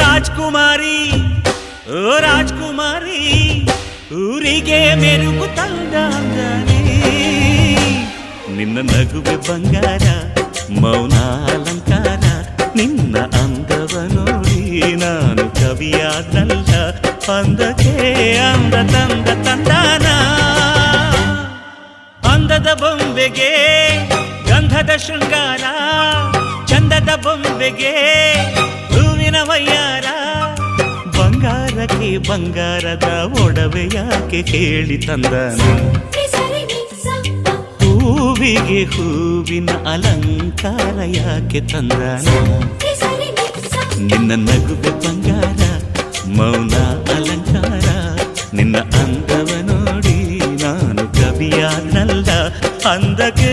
ರಾಜ್ಕುಮಾರಿ ಓ ರಾಜ್ಕುಮಾರಿ ಊರಿಗೆ ಮೆರುಗು ತಂದಾಂಗನೇ ನಿನ್ನ ನಗುವೆ ಬಂಗಾರ ಮೌನ ಅಲಂಕಾರ ನಿನ್ನ ಅಂದವ ನೋಡಿ ನಾನು ಕವಿಯಾದಲ್ಲ ಅಂದಕ್ಕೆ ಅಂದ ತಂದ ತಂದಾನ ಅಂದದ ಬೊಂಬೆಗೆ ಗಂಧದ ಶೃಂಗಾರ ಚಂದದ ಬೊಂಬೆಗೆ ಹೂವಿನ ವಯ್ಯಾರ ಬಂಗಾರಕ್ಕೆ ಬಂಗಾರದ ಒಡವೆ ಯಾಕೆ ಕೇಳಿ ತಂದನ ಹೂವಿಗೆ ಹೂವಿನ ಅಲಂಕಾರ ಯಾಕೆ ತಂದನ ನಿನ್ನ ನಗುವೆ ಬಂಗಾರ ಮೌನ ಅಲಂಕಾರ ನಿನ್ನ ಅಂದವ ನೋಡಿ ನಾನು ಕವಿಯಾದಲ್ಲ ಅಂದಕ್ಕೆ